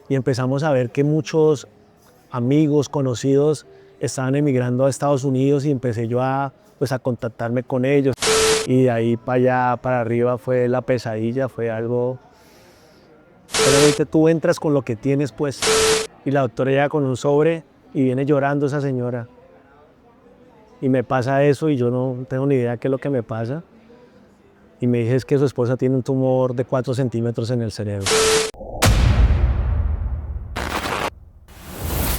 y empezamos a ver que muchos amigos, conocidos, estaban emigrando a Estados Unidos y empecé yo a contactarme con ellos. Y de ahí para allá, para arriba fue la pesadilla, fue algo... Realmente tú entras con lo que tienes pues y la doctora llega con un sobre y viene llorando esa señora. Y me pasa eso y yo no tengo ni idea qué es lo que me pasa. Y me dice es que su esposa tiene un tumor de 4 centímetros en el cerebro.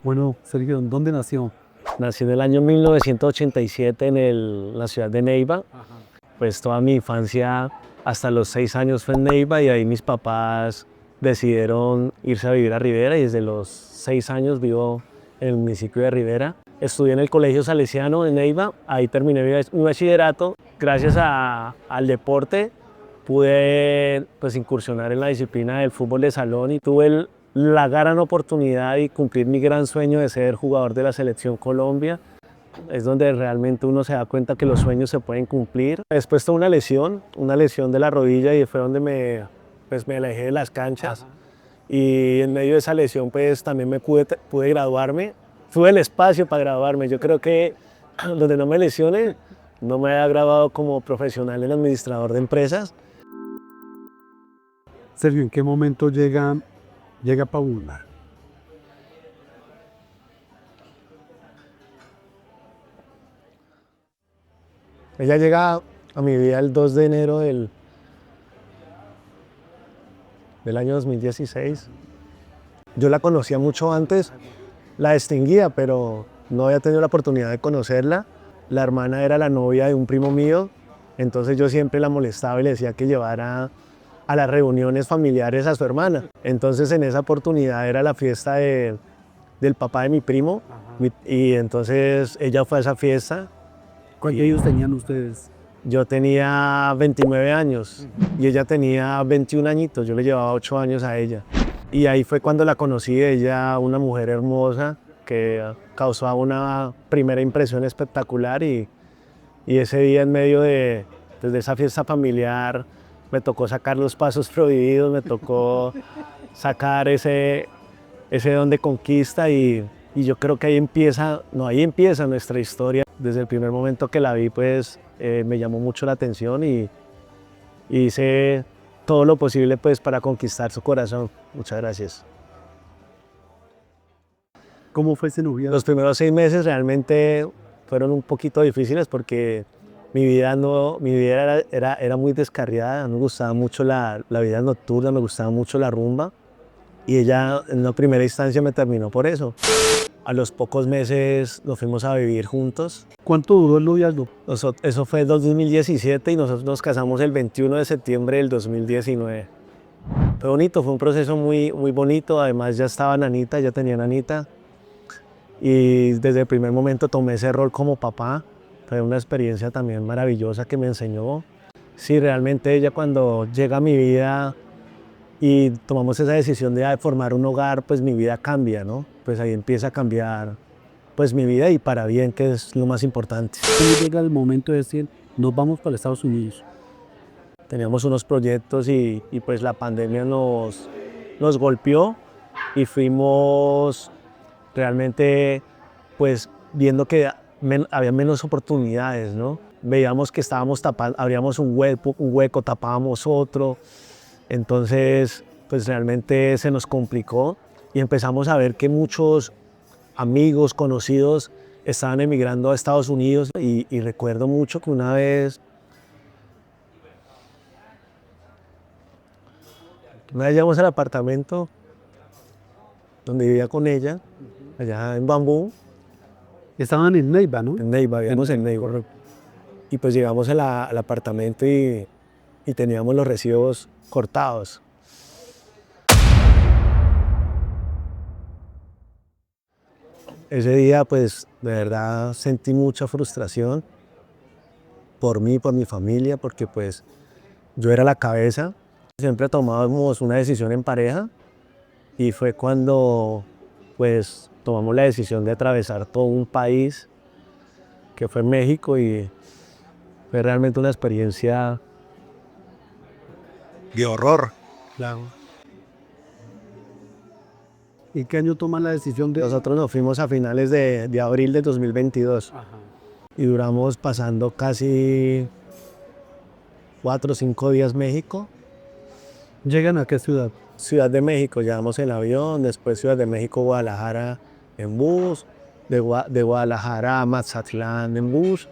Bueno, Sergio, ¿dónde nació? Nací en el año 1987 en la ciudad de Neiva. Pues toda mi infancia hasta los 6 años fue en Neiva y ahí mis papás decidieron irse a vivir a Rivera y desde los 6 años vivo en el municipio de Rivera. Estudié en el Colegio Salesiano de Neiva, ahí terminé mi bachillerato. Gracias al deporte pude pues, incursionar en la disciplina del fútbol de salón y tuve la gran oportunidad de cumplir mi gran sueño de ser jugador de la Selección Colombia. Es donde realmente uno se da cuenta que los sueños se pueden cumplir. Después tuve una lesión de la rodilla y fue donde me alejé de las canchas. Y en medio de esa lesión pues también pude graduarme. Tuve el espacio para graduarme. Yo creo que donde no me lesione, no me había graduado como profesional en administrador de empresas. Sergio, ¿en qué momento llega Paula? Ella llega a mi vida el 2 de enero del año 2016. Yo la conocía mucho antes, la distinguía, pero no había tenido la oportunidad de conocerla. La hermana era la novia de un primo mío, entonces yo siempre la molestaba y le decía que llevara a las reuniones familiares a su hermana. Entonces en esa oportunidad era la fiesta del papá de mi primo, y entonces ella fue a esa fiesta. ¿Cuántos años tenían ustedes? Yo tenía 29 años y ella tenía 21 añitos, yo le llevaba 8 años a ella. Y ahí fue cuando la conocí, ella una mujer hermosa que causó una primera impresión espectacular y ese día en medio de esa fiesta familiar me tocó sacar los pasos prohibidos, me tocó sacar ese don de conquista y yo creo que ahí empieza nuestra historia. Desde el primer momento que la vi pues me llamó mucho la atención y hice todo lo posible pues para conquistar su corazón. Muchas gracias. ¿Cómo fue ese noviazgo? Los primeros 6 meses realmente fueron un poquito difíciles porque mi vida era muy descarriada, me gustaba mucho la vida nocturna, me gustaba mucho la rumba y ella en una primera instancia me terminó por eso. A los pocos meses nos fuimos a vivir juntos. ¿Cuánto duró el noviazgo? Eso fue en 2017 y nosotros nos casamos el 21 de septiembre del 2019. Fue bonito, fue un proceso muy, muy bonito, además ya estaba nanita, ya tenía nanita. Y desde el primer momento tomé ese rol como papá. Fue una experiencia también maravillosa que me enseñó. Sí, realmente ella cuando llega a mi vida y tomamos esa decisión de formar un hogar, pues mi vida cambia, ¿no? Pues ahí empieza a cambiar pues mi vida y para bien, que es lo más importante. ¿Cómo llega el momento de decir, nos vamos para Estados Unidos? Teníamos unos proyectos y pues la pandemia nos golpeó y fuimos realmente pues viendo que había menos oportunidades, ¿no? Veíamos que estábamos tapando, abríamos un hueco, tapábamos otro, entonces pues realmente se nos complicó y empezamos a ver que muchos amigos, conocidos estaban emigrando a Estados Unidos y recuerdo mucho que una vez llegamos al apartamento donde vivía con ella, allá en Bambú. Estaban en Neiva, ¿no? En Neiva, vivíamos en Neiva. Y pues llegamos al apartamento y teníamos los recibos cortados. Ese día pues de verdad sentí mucha frustración por mí, por mi familia, porque pues yo era la cabeza. Siempre tomábamos una decisión en pareja y fue cuando pues tomamos la decisión de atravesar todo un país que fue México y fue realmente una experiencia de horror. Claro. ¿Y qué año toman la decisión de...? Nosotros nos fuimos a finales de abril de 2022 Ajá. y duramos pasando casi 4 o 5 días México. ¿Llegan a qué ciudad? Ciudad de México, llegamos en avión, después Ciudad de México, Guadalajara en bus, de Guadalajara a Mazatlán en bus,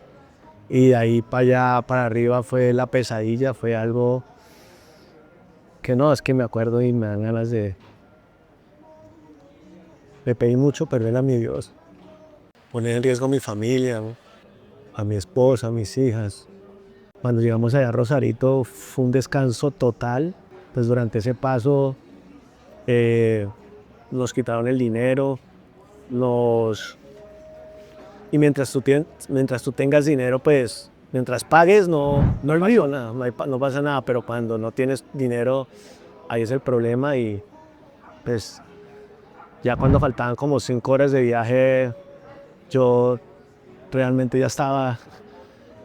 y de ahí para allá, para arriba fue la pesadilla, fue algo que no, es que me acuerdo y me dan ganas de... Le pedí mucho perdón a mi Dios, poner en riesgo a mi familia, ¿no? A mi esposa, a mis hijas. Cuando llegamos allá a Rosarito fue un descanso total, pues durante ese paso nos quitaron el dinero, y mientras tú tengas dinero, pues mientras pagues no hay pasa nada, no pasa nada, pero cuando no tienes dinero, ahí es el problema. Y pues ya cuando faltaban como 5 horas de viaje, yo realmente ya estaba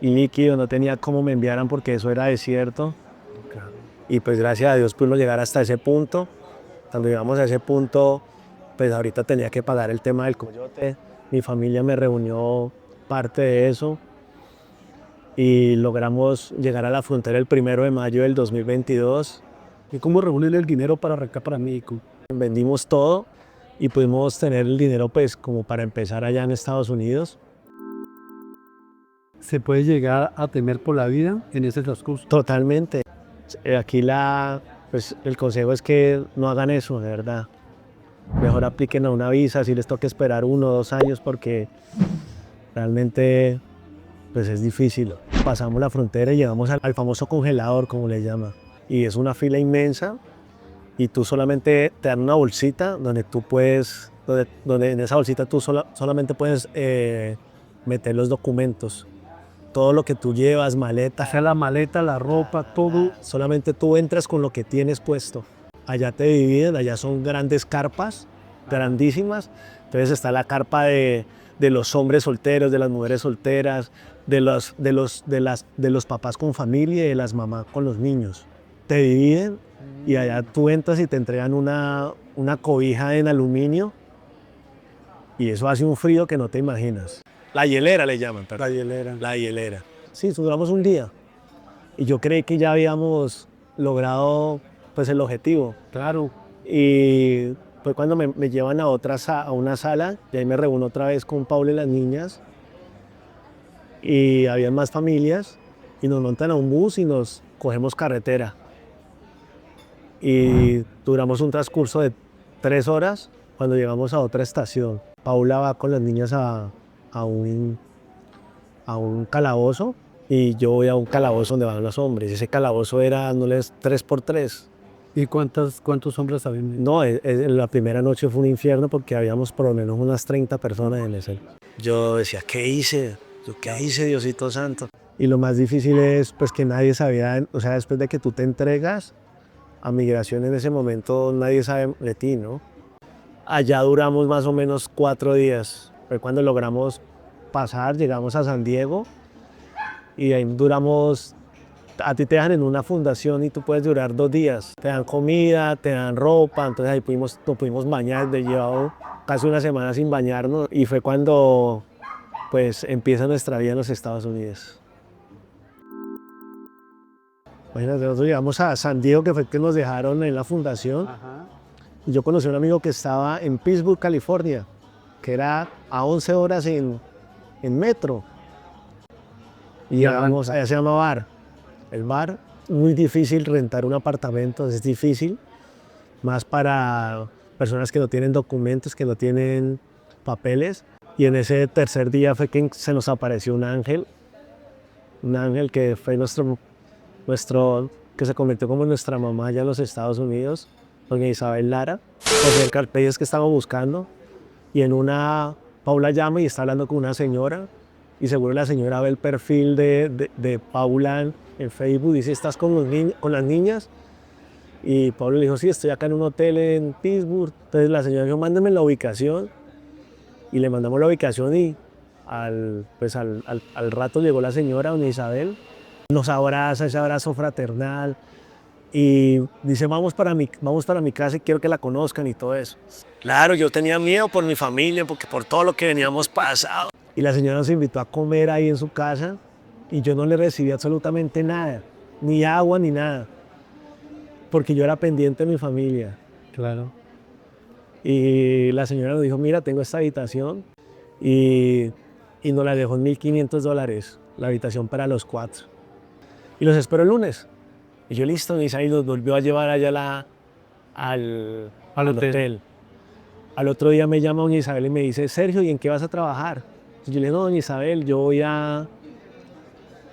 líquido, no tenía cómo me enviaran porque eso era desierto. Y pues gracias a Dios pudimos llegar hasta ese punto. Cuando llegamos a ese punto, pues ahorita tenía que pagar el tema del coyote. Mi familia me reunió parte de eso y logramos llegar a la frontera el 1 de mayo del 2022. ¿Y cómo reúnen el dinero para arrancar para México? Vendimos todo y pudimos tener el dinero pues como para empezar allá en Estados Unidos. ¿Se puede llegar a temer por la vida en ese transcurso? Totalmente. Aquí pues, el consejo es que no hagan eso, de verdad. Mejor apliquen a una visa si les toca esperar 1 o 2 años porque realmente pues es difícil. Pasamos la frontera y llegamos al famoso congelador, como le llaman. Y es una fila inmensa y tú solamente te dan una bolsita donde tú puedes, donde en esa bolsita tú solamente puedes meter los documentos. Todo lo que tú llevas, maleta. O sea, la maleta, la ropa, todo. Solamente tú entras con lo que tienes puesto. Allá te dividen, allá son grandes carpas, grandísimas. Entonces está la carpa de los hombres solteros, de las mujeres solteras, de los papás con familia y de las mamás con los niños. Te dividen y allá tú entras y te entregan una cobija en aluminio y eso hace un frío que no te imaginas. La hielera le llaman, perdón. La hielera. La hielera. Sí, duramos un día y yo creí que ya habíamos logrado pues el objetivo. Claro. Y fue cuando me llevan a una sala y ahí me reúno otra vez con Paula y las niñas y había más familias y nos montan a un bus y nos cogemos carretera y duramos un transcurso de 3 horas cuando llegamos a otra estación. Paula va con las niñas a un calabozo y yo voy a un calabozo donde van los hombres. Ese calabozo era, no les 3x3. ¿Y cuántos hombres habían? No, la primera noche fue un infierno porque habíamos por lo menos unas 30 personas en ese. Yo decía, ¿qué hice? ¿Qué hice, Diosito Santo? Y lo más difícil es pues que nadie sabía, o sea, después de que tú te entregas a migración en ese momento, nadie sabe de ti, ¿no? Allá duramos más o menos 4 días. Fue cuando logramos pasar, llegamos a San Diego y ahí duramos. A ti te dejan en una fundación y tú puedes durar 2 días. Te dan comida, te dan ropa, entonces ahí nos pudimos bañar. Llevado casi una semana sin bañarnos y fue cuando pues empieza nuestra vida en los Estados Unidos. Bueno, nosotros llegamos a San Diego, que fue que nos dejaron en la fundación. Ajá. Y yo conocí a un amigo que estaba en Pittsburgh, California, que era a 11 horas en metro. Y llegamos, allá se llama Bar. El Bar, muy difícil rentar un apartamento, es difícil, más para personas que no tienen documentos, que no tienen papeles. Y en ese tercer día fue que se nos apareció un ángel que fue que se convirtió como nuestra mamá allá en los Estados Unidos, doña Isabel Lara, José Carpellas que estamos buscando. Y en una, Paula llama y está hablando con una señora, y seguro la señora ve el perfil de Paula en Facebook, dice, ¿estás con las niñas? Y Paula le dijo, sí, estoy acá en un hotel en Pittsburgh. Entonces la señora dijo, mándame la ubicación, y le mandamos la ubicación y al rato llegó la señora, doña Isabel, nos abraza, ese abrazo fraternal, y dice, vamos para mi casa y quiero que la conozcan y todo eso. Claro, yo tenía miedo por mi familia, porque por todo lo que veníamos pasado. Y la señora nos invitó a comer ahí en su casa y yo no le recibí absolutamente nada, ni agua ni nada, porque yo era pendiente de mi familia. Claro. Y la señora nos dijo, mira, tengo esta habitación y, y nos la dejó en $1,500, la habitación para los 4. Y los espero el lunes. Y yo listo, y ahí nos volvió a llevar allá al hotel. Al otro día me llama doña Isabel y me dice, Sergio, ¿y en qué vas a trabajar? Y yo le digo, no, doña Isabel, yo voy a,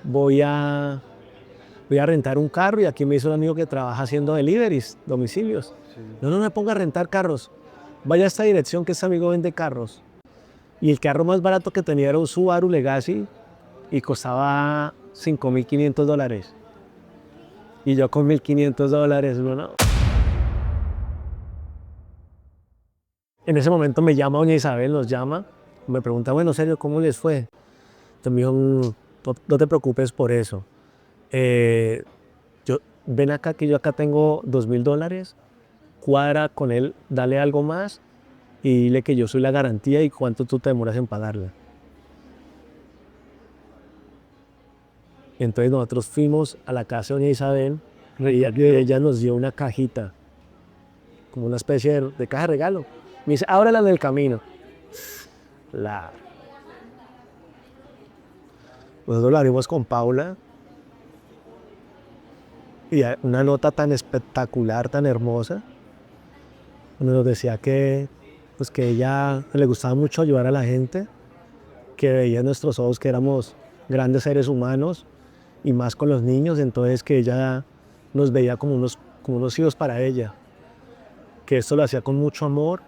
voy a rentar un carro y aquí me hizo un amigo que trabaja haciendo deliveries, domicilios. Sí. No me ponga a rentar carros. Vaya a esta dirección que este amigo vende carros. Y el carro más barato que tenía era un Subaru Legacy y costaba $5,500. Y yo con $1,500, ¿no? En ese momento me llama doña Isabel, nos llama, me pregunta, bueno, Sergio, ¿cómo les fue? Entonces me dijo, no te preocupes por eso. Ven acá que yo acá tengo $2,000, cuadra con él, dale algo más y dile que yo soy la garantía y cuánto tú te demoras en pagarla. Entonces nosotros fuimos a la casa de doña Isabel y ella nos dio una cajita, como una especie de caja de regalo. Me dice, ábrela en el camino. Nosotros la abrimos con Paula y una nota tan espectacular, tan hermosa, donde nos decía pues que ella le gustaba mucho ayudar a la gente, que veía en nuestros ojos que éramos grandes seres humanos y más con los niños, entonces que ella nos veía como unos hijos para ella, que esto lo hacía con mucho amor,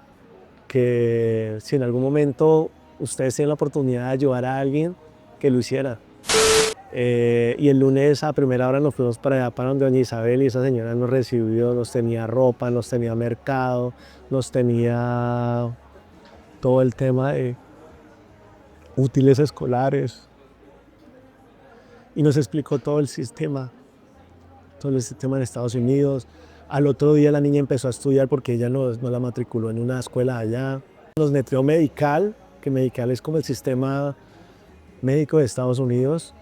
que si en algún momento ustedes tienen la oportunidad de ayudar a alguien, que lo hiciera. Y el lunes a primera hora nos fuimos para allá, para donde doña Isabel, y esa señora nos recibió, nos tenía ropa, nos tenía mercado, nos tenía todo el tema de útiles escolares y nos explicó todo el sistema en Estados Unidos. Al otro día la niña empezó a estudiar porque ella no la matriculó en una escuela allá. Nos metió Medical, que Medical es como el sistema médico de Estados Unidos,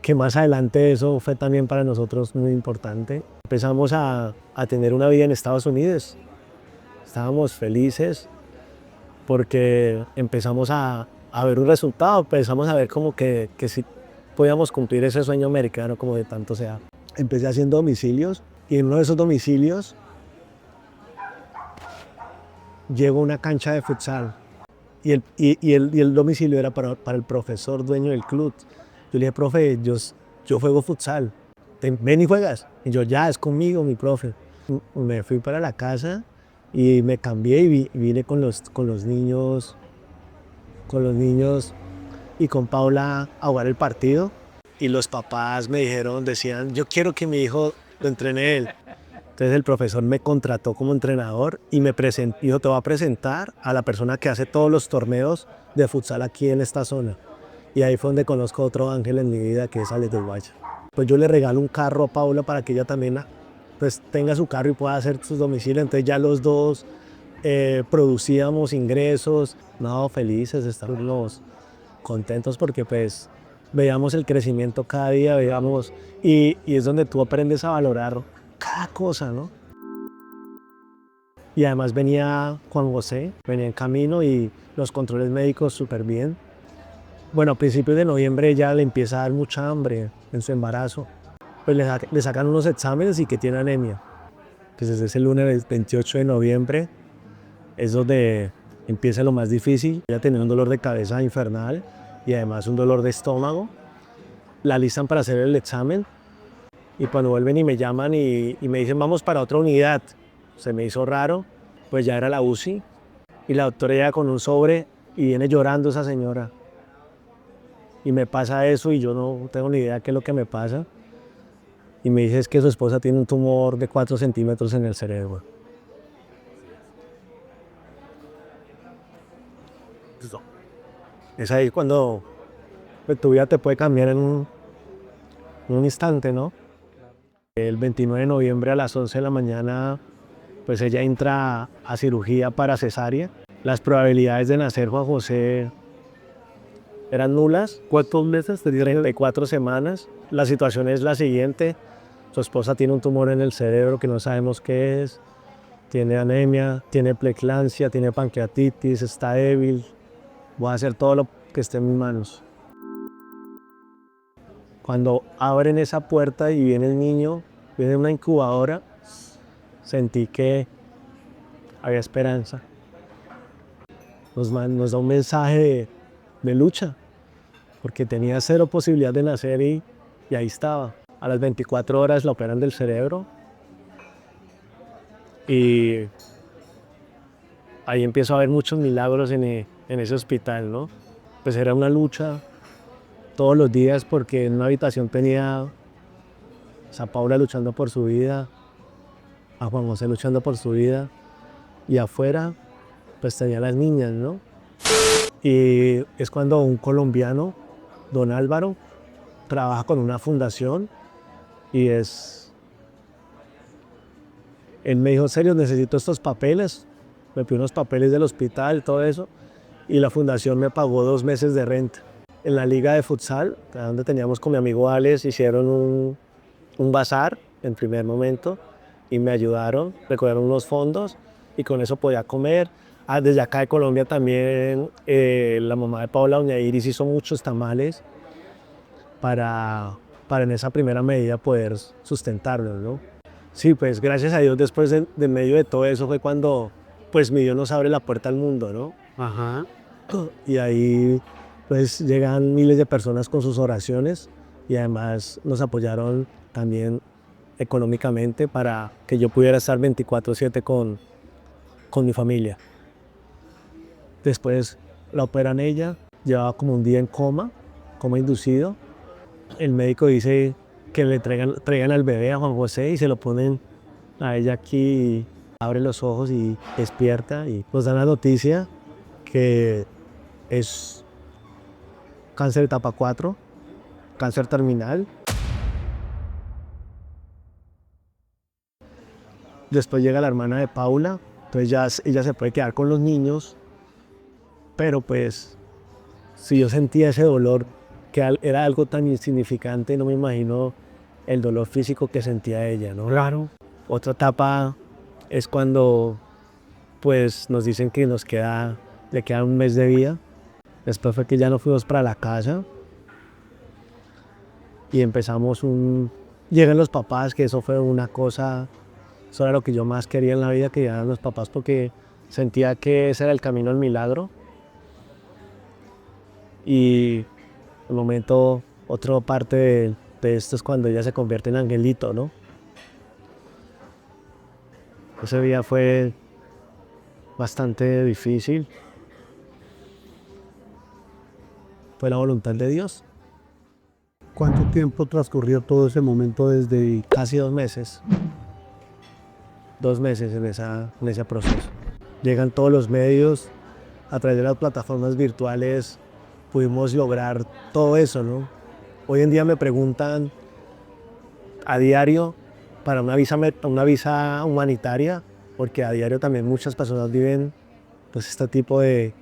que más adelante eso fue también para nosotros muy importante. Empezamos a tener una vida en Estados Unidos. Estábamos felices porque empezamos a ver un resultado, empezamos a ver como que sí podíamos cumplir ese sueño americano como de tanto sea. Empecé haciendo domicilios y en uno de esos domicilios llegó una cancha de futsal y el domicilio era para el profesor dueño del club. Yo le dije, profe, yo juego futsal, ven y juegas. Y yo, ya, es conmigo, mi profe. Me fui para la casa y me cambié y vine con los niños y con Paula a jugar el partido. Y los papás decían, yo quiero que mi hijo lo entrene él. Entonces el profesor me contrató como entrenador y me dijo, te voy a presentar a la persona que hace todos los torneos de futsal aquí en esta zona. Y ahí fue donde conozco otro ángel en mi vida, que es Alex del Valle. Pues yo le regalo un carro a Paula para que ella también pues, tenga su carro y pueda hacer sus domicilios. Entonces ya los dos producíamos ingresos. No, felices, estábamos contentos porque pues veíamos el crecimiento cada día, y es donde tú aprendes a valorar cada cosa, ¿no? Y además venía Juan José, venía en camino y los controles médicos súper bien. Bueno, a principios de noviembre ella le empieza a dar mucha hambre en su embarazo. Pues le sacan unos exámenes y que tiene anemia. Entonces ese lunes 28 de noviembre es donde empieza lo más difícil. Ella tenía un dolor de cabeza infernal y además un dolor de estómago. La listan para hacer el examen y cuando vuelven y me llaman y me dicen vamos para otra unidad. Se me hizo raro, pues ya era la UCI y la doctora llega con un sobre y viene llorando esa señora. Y me pasa eso y yo no tengo ni idea qué es lo que me pasa. Y me dice es que su esposa tiene un tumor de 4 centímetros en el cerebro. Es ahí cuando pues, tu vida te puede cambiar en un instante, ¿no? El 29 de noviembre a las 11 de la mañana, pues ella entra a cirugía para cesárea. Las probabilidades de nacer Juan José eran nulas. ¿Cuántos meses tenía? 34 semanas. La situación es la siguiente. Su esposa tiene un tumor en el cerebro que no sabemos qué es. Tiene anemia, tiene preeclampsia, tiene pancreatitis, está débil. Voy a hacer todo lo que esté en mis manos. Cuando abren esa puerta y viene el niño, viene una incubadora, sentí que había esperanza. Nos da un mensaje de lucha, porque tenía cero posibilidad de nacer y ahí estaba. A las 24 horas la operan del cerebro y ahí empiezo a ver muchos milagros en ese hospital, ¿no? Pues era una lucha todos los días porque en una habitación tenía a Paula luchando por su vida, a Juan José luchando por su vida y afuera pues tenía a las niñas, ¿no? Y es cuando un colombiano, don Álvaro, trabaja con una fundación y él me dijo, serio, necesito estos papeles. Me pidió unos papeles del hospital, todo eso, y la fundación me pagó 2 meses de renta. En la liga de futsal, donde teníamos con mi amigo Alex, hicieron un bazar en primer momento y me ayudaron, recogieron unos fondos y con eso podía comer. Desde acá de Colombia también la mamá de Paula, doña Iris, hizo muchos tamales para en esa primera medida poder sustentarnos, ¿no? Sí, pues gracias a Dios después de medio de todo eso fue cuando pues mi Dios nos abre la puerta al mundo, ¿no? Ajá. Y ahí pues llegan miles de personas con sus oraciones y además nos apoyaron también económicamente para que yo pudiera estar 24/7 con mi familia. Después la operan ella, llevaba como un día en coma inducido. El médico dice que le traigan al bebé, a Juan José, y se lo ponen a ella aquí, abre los ojos y despierta y nos dan la noticia que es cáncer etapa 4, cáncer terminal. Después llega la hermana de Paula, entonces ya ella se puede quedar con los niños, pero pues si yo sentía ese dolor, que era algo tan insignificante, no me imagino el dolor físico que sentía ella, ¿no? Claro. Otra etapa es cuando pues nos dicen que le queda un mes de vida. Después fue que ya nos fuimos para la casa y llegan los papás, que eso fue una cosa, eso era lo que yo más quería en la vida, que llegaran los papás, porque sentía que ese era el camino al milagro. Y el momento, otra parte de esto es cuando ella se convierte en angelito, ¿no? Ese día fue bastante difícil. Fue la voluntad de Dios. ¿Cuánto tiempo transcurrió todo ese momento desde...? Casi 2 meses. 2 meses en ese proceso. Llegan todos los medios, a través de las plataformas virtuales pudimos lograr todo eso, ¿no? Hoy en día me preguntan a diario para una visa humanitaria, porque a diario también muchas personas viven pues este tipo de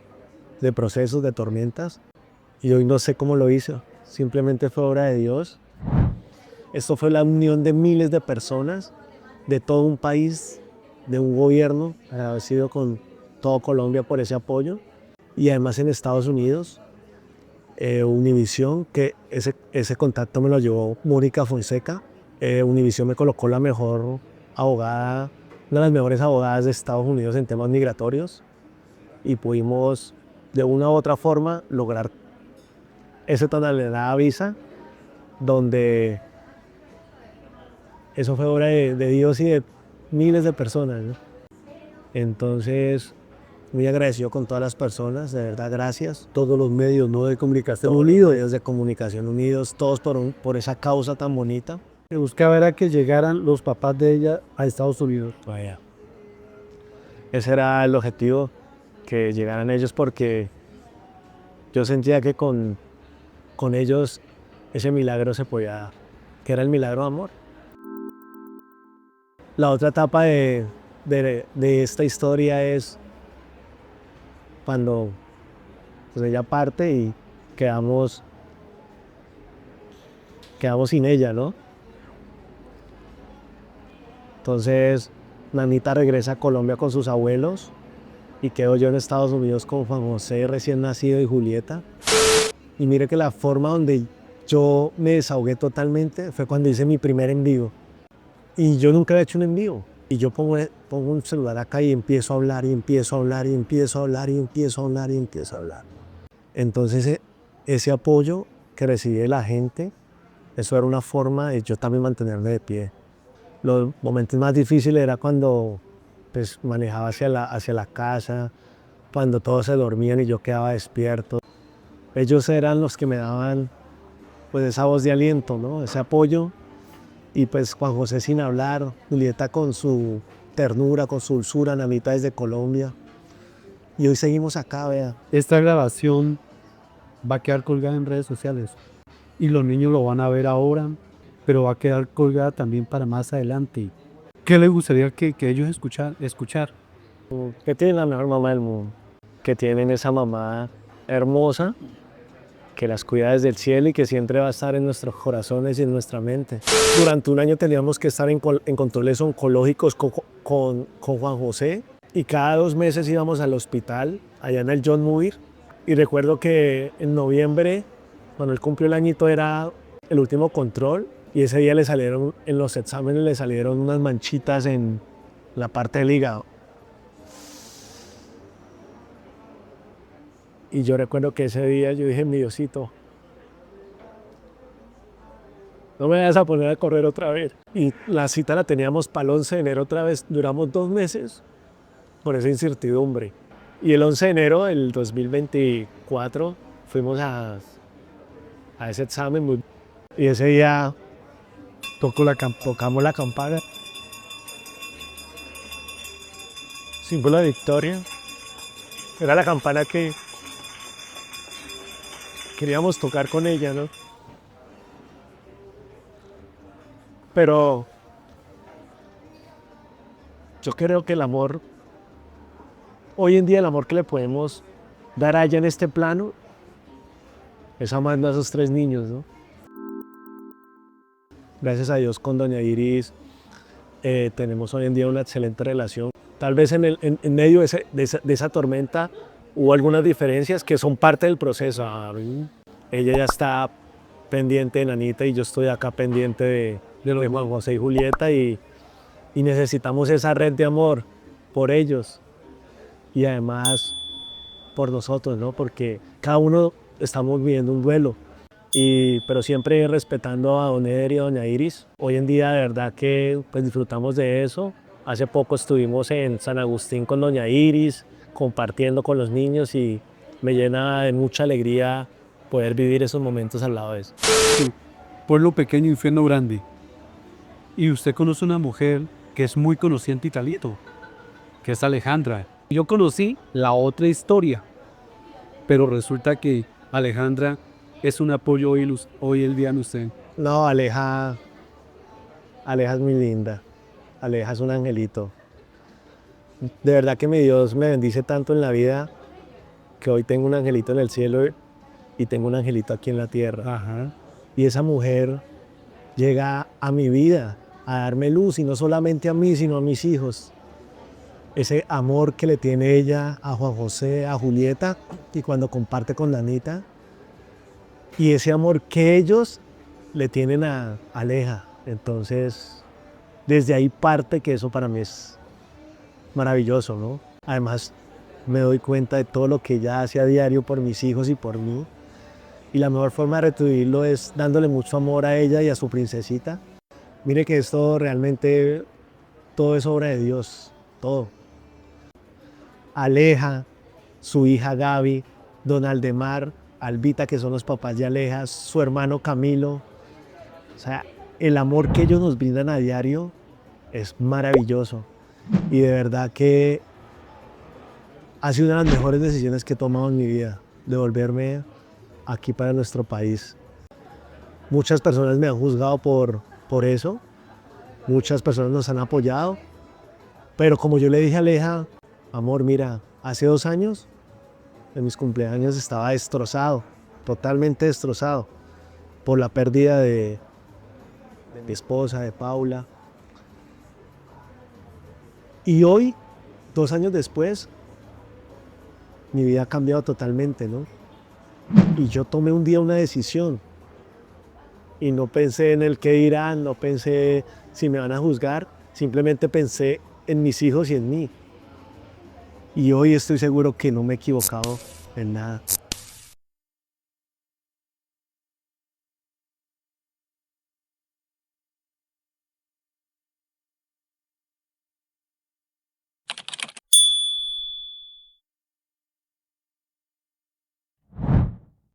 procesos, de tormentas, y hoy no sé cómo lo hice, simplemente fue obra de Dios. Esto fue la unión de miles de personas, de todo un país, de un gobierno, agradecido con todo Colombia por ese apoyo, y además en Estados Unidos, Univisión, que ese contacto me lo llevó Mónica Fonseca. Univisión me colocó la mejor abogada, una de las mejores abogadas de Estados Unidos en temas migratorios, y pudimos de una u otra forma lograr esa tan anhelada visa, donde eso fue obra de Dios y de miles de personas, ¿no? Entonces, muy agradecido con todas las personas, de verdad, gracias. Todos los medios, ¿no?, de comunicación Todos los unidos. medios de comunicación unidos, todos por esa causa tan bonita. Se buscaba era que llegaran los papás de ella a Estados Unidos. Vaya. Ese era el objetivo, que llegaran ellos, porque yo sentía que con ellos ese milagro se podía dar, que era el milagro de amor. La otra etapa de esta historia es cuando pues, ella parte y quedamos sin ella, ¿no? Entonces, Nanita regresa a Colombia con sus abuelos y quedo yo en Estados Unidos con Juan José recién nacido y Julieta. Y mire que la forma donde yo me desahogué totalmente fue cuando hice mi primer en vivo. Y yo nunca había hecho un en vivo. Y yo pongo un celular acá y empiezo a hablar y empiezo a hablar y empiezo a hablar y empiezo a hablar y empiezo a hablar. Entonces ese apoyo que recibí de la gente, eso era una forma de yo también mantenerme de pie. Los momentos más difíciles era cuando pues, manejaba hacia la casa, cuando todos se dormían y yo quedaba despierto. Ellos eran los que me daban pues, esa voz de aliento, ¿no? Ese apoyo. Y pues Juan José sin hablar, Julieta con su ternura, con su dulzura, Nanita desde Colombia. Y hoy seguimos acá, vea. Esta grabación va a quedar colgada en redes sociales y los niños lo van a ver ahora, pero va a quedar colgada también para más adelante. ¿Qué les gustaría que ellos escuchar? Que tienen la mejor mamá del mundo. Que tienen esa mamá hermosa que las cuida desde el cielo y que siempre va a estar en nuestros corazones y en nuestra mente. Durante un año teníamos que estar en controles oncológicos con Juan José y cada 2 meses íbamos al hospital allá en el John Muir y recuerdo que en noviembre, cuando él cumplió el añito, era el último control y ese día le salieron, en los exámenes le salieron unas manchitas en la parte del hígado. Y yo recuerdo que ese día yo dije, mi Diosito, no me vayas a poner a correr otra vez. Y la cita la teníamos para el 11 de enero otra vez. Duramos 2 meses por esa incertidumbre. Y el 11 de enero del 2024 fuimos a ese examen. Y ese día tocamos la campana. Símbolo de victoria. Era la campana que queríamos tocar con ella, ¿no? Pero yo creo que el amor, hoy en día el amor que le podemos dar a ella en este plano, es amando a esos 3 niños, ¿no? Gracias a Dios con doña Iris tenemos hoy en día una excelente relación. Tal vez en medio de esa tormenta hubo algunas diferencias que son parte del proceso. Ella ya está pendiente de Nanita y yo estoy acá pendiente de Juan José y Julieta y necesitamos esa red de amor por ellos y además por nosotros, ¿no? Porque cada uno estamos viviendo un duelo, pero siempre respetando a don Eder y a doña Iris. Hoy en día de verdad que pues, disfrutamos de eso. Hace poco estuvimos en San Agustín con doña Iris, compartiendo con los niños y me llena de mucha alegría poder vivir esos momentos al lado de eso. Pueblo pequeño, infierno grande. Y usted conoce una mujer que es muy conocida en Titalito, que es Alejandra. Yo conocí la otra historia, pero resulta que Alejandra es un apoyo hoy el día en usted. No, Aleja es muy linda. Aleja es un angelito. De verdad que mi Dios me bendice tanto en la vida que hoy tengo un angelito en el cielo y tengo un angelito aquí en la tierra. Ajá. Y esa mujer llega a mi vida a darme luz y no solamente a mí, sino a mis hijos. Ese amor que le tiene ella a Juan José, a Julieta y cuando comparte con Nanita. Y ese amor que ellos le tienen a Aleja. Entonces, desde ahí parte que eso para mí es maravilloso, ¿no? Además, me doy cuenta de todo lo que ella hace a diario por mis hijos y por mí. Y la mejor forma de retribuirlo es dándole mucho amor a ella y a su princesita. Mire que esto realmente, todo es obra de Dios, todo. Aleja, su hija Gaby, don Aldemar, Albita, que son los papás de Aleja, su hermano Camilo. O sea, el amor que ellos nos brindan a diario es maravilloso. Y de verdad que ha sido una de las mejores decisiones que he tomado en mi vida, de volverme aquí para nuestro país. Muchas personas me han juzgado por eso, muchas personas nos han apoyado, pero como yo le dije a Aleja, amor, mira, hace 2 años, en mis cumpleaños estaba destrozado, totalmente destrozado, por la pérdida de mi esposa, de Paula. Y hoy, 2 años después, mi vida ha cambiado totalmente, ¿no? Y yo tomé un día una decisión y no pensé en el qué dirán, no pensé si me van a juzgar, simplemente pensé en mis hijos y en mí. Y hoy estoy seguro que no me he equivocado en nada.